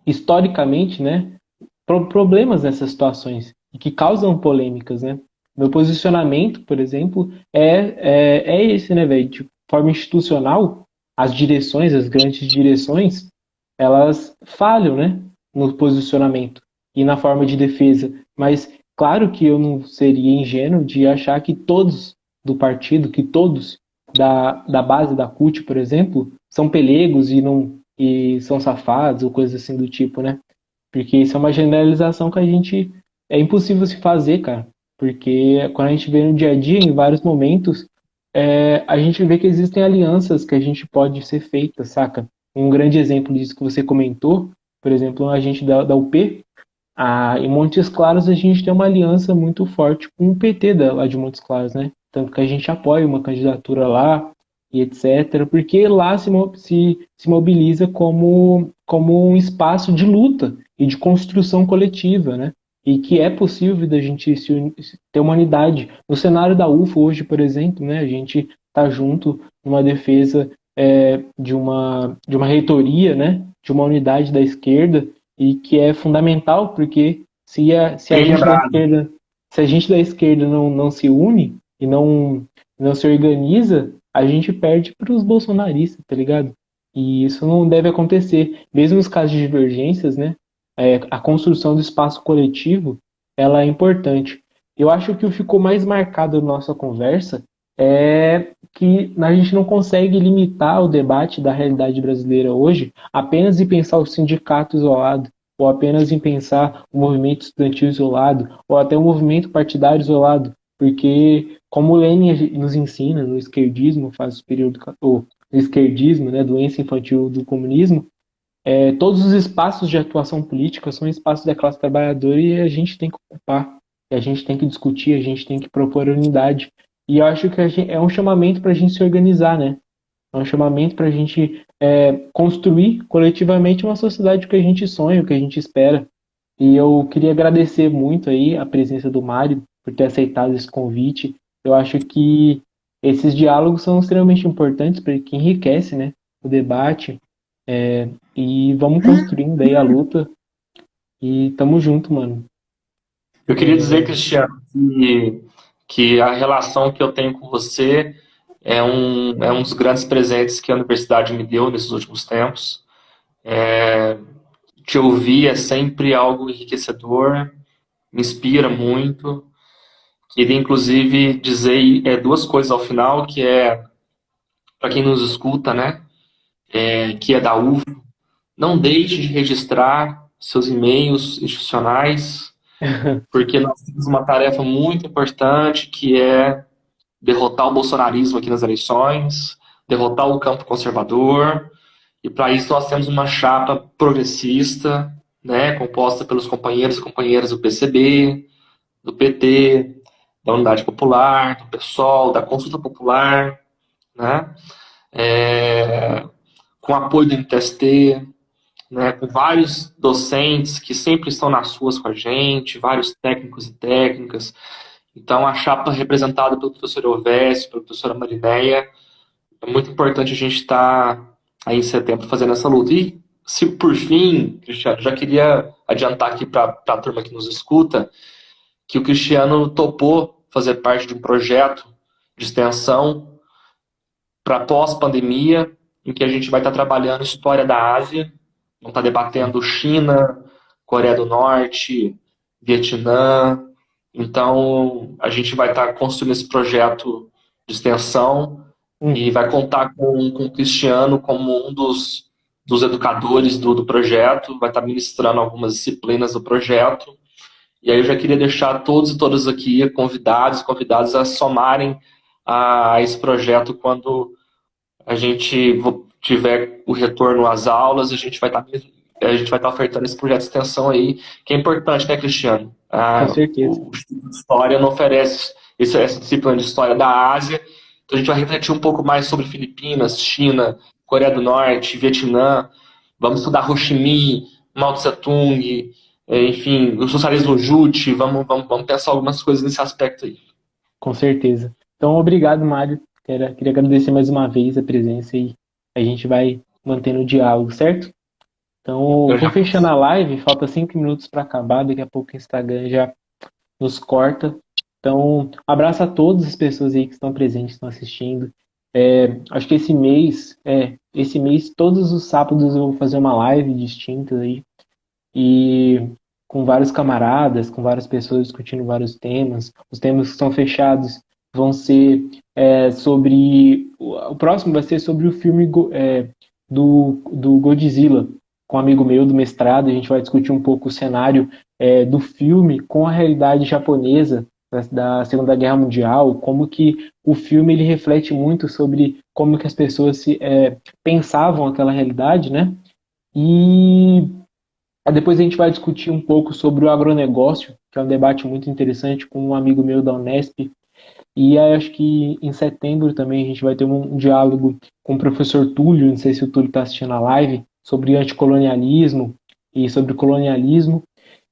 historicamente, né, problemas nessas situações e que causam polêmicas, né. Meu posicionamento, por exemplo, é esse, né, velho, de forma institucional, as direções, as grandes direções, elas falham, né, no posicionamento e na forma de defesa. Mas claro que eu não seria ingênuo de achar que todos do partido, que todos da base da CUT, por exemplo, são pelegos e são safados ou coisas assim do tipo, né? Porque isso é uma generalização que a gente é impossível se fazer, cara. Porque quando a gente vê no dia a dia, em vários momentos, a gente vê que existem alianças que a gente pode ser feita, saca? Um grande exemplo disso que você comentou, por exemplo, a gente da UP, em Montes Claros a gente tem uma aliança muito forte com o PT lá de Montes Claros, né? Tanto que a gente apoia uma candidatura lá e etc., porque lá se mobiliza como um espaço de luta e de construção coletiva, né? E que é possível da gente ter uma unidade. No cenário da UFO hoje, por exemplo, né, a gente está junto numa defesa de uma reitoria, né, de uma unidade da esquerda, e que é fundamental, porque se a Bem gente da lembrado. esquerda, se a gente da esquerda não se une e não se organiza, a gente perde para os bolsonaristas, tá ligado? E isso não deve acontecer. Mesmo nos casos de divergências, né? A construção do espaço coletivo, ela é importante. Eu acho que o que ficou mais marcado na nossa conversa é que a gente não consegue limitar o debate da realidade brasileira hoje apenas em pensar o sindicato isolado, ou apenas em pensar o movimento estudantil isolado, ou até o movimento partidário isolado, porque, como o Lenin nos ensina no esquerdismo, fase superior ou no esquerdismo, né, doença infantil do comunismo, todos os espaços de atuação política são espaços da classe trabalhadora e a gente tem que ocupar, e a gente tem que discutir, a gente tem que propor unidade. E eu acho que é um chamamento para a gente se organizar, né? É um chamamento para a gente construir coletivamente uma sociedade que a gente sonha, que a gente espera. E eu queria agradecer muito aí a presença do Mário por ter aceitado esse convite. Eu acho que esses diálogos são extremamente importantes porque enriquece, né, o debate. E vamos construindo aí a luta. E tamo junto, mano. Eu queria dizer, Cristiano, que a relação que eu tenho com você é um dos grandes presentes que a universidade me deu nesses últimos tempos. Te ouvir é sempre algo enriquecedor, me inspira muito. Queria, inclusive, dizer duas coisas ao final, que é, para quem nos escuta, né, que é da UF, não deixe de registrar seus e-mails institucionais, porque nós temos uma tarefa muito importante, que é derrotar o bolsonarismo aqui nas eleições, derrotar o campo conservador, e para isso nós temos uma chapa progressista, né, composta pelos companheiros e companheiras do PCB, do PT, da Unidade Popular, do PSOL, da Consulta Popular, né, com apoio do MTST, né, com vários docentes que sempre estão nas ruas com a gente, vários técnicos e técnicas. Então, a chapa representada pelo professor Elvésio, pela professora Marinéia, é muito importante a gente estar aí em setembro fazendo essa luta. E, se por fim, Cristiano, já queria adiantar aqui para a turma que nos escuta, que o Cristiano topou fazer parte de um projeto de extensão para pós-pandemia, em que a gente vai estar trabalhando história da Ásia, vamos estar debatendo China, Coreia do Norte, Vietnã. Então, a gente vai estar construindo esse projeto de extensão e vai contar com o Cristiano como um dos educadores do projeto, vai estar ministrando algumas disciplinas do projeto. E aí eu já queria deixar todos e todas aqui convidados e convidadas a somarem a esse projeto quando a gente tiver o retorno às aulas, a gente vai estar ofertando esse projeto de extensão aí, que é importante, né, Cristiano? Com certeza. O Instituto de História não oferece essa disciplina de História da Ásia, então a gente vai refletir um pouco mais sobre Filipinas, China, Coreia do Norte, Vietnã, vamos estudar Ho Chi Minh, Mao Tse Tung, enfim, o socialismo Juche, vamos pensar algumas coisas nesse aspecto aí. Com certeza. Então, obrigado, Mário. Queria agradecer mais uma vez a presença e a gente vai mantendo o diálogo, certo? Então, eu Eu vou já fechando a live, falta 5 minutos para acabar, daqui a pouco o Instagram já nos corta. Então, um abraço a todas as pessoas aí que estão presentes, estão assistindo. Acho que esse mês, todos os sábados eu vou fazer uma live distinta aí, e com vários camaradas, com várias pessoas discutindo vários temas. Os temas que estão fechados vão ser sobre. O próximo vai ser sobre o filme do Godzilla, com um amigo meu do mestrado. A gente vai discutir um pouco o cenário do filme com a realidade japonesa da Segunda Guerra Mundial, como que o filme ele reflete muito sobre como que as pessoas pensavam aquela realidade, né? E depois a gente vai discutir um pouco sobre o agronegócio, que é um debate muito interessante com um amigo meu da Unesp. E aí acho que em setembro também a gente vai ter um diálogo com o professor Túlio, não sei se o Túlio está assistindo a live, sobre anticolonialismo e sobre colonialismo.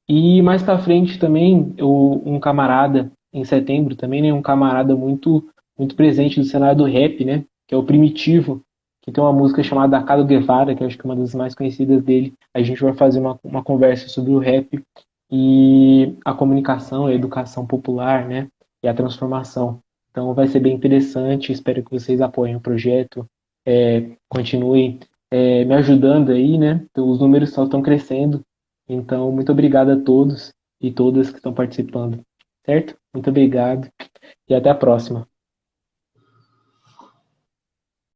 E mais para frente também, um camarada, em setembro também, né, um camarada muito presente do cenário do rap, né, que é o Primitivo, que tem uma música chamada Acado Guevara, que eu acho que é uma das mais conhecidas dele. A gente vai fazer uma conversa sobre o rap e a comunicação, a educação popular, né, e a transformação. Então vai ser bem interessante, espero que vocês apoiem o projeto, continuem me ajudando aí, né, os números só estão crescendo, então, muito obrigado a todos e todas que estão participando, certo? Muito obrigado e até a próxima.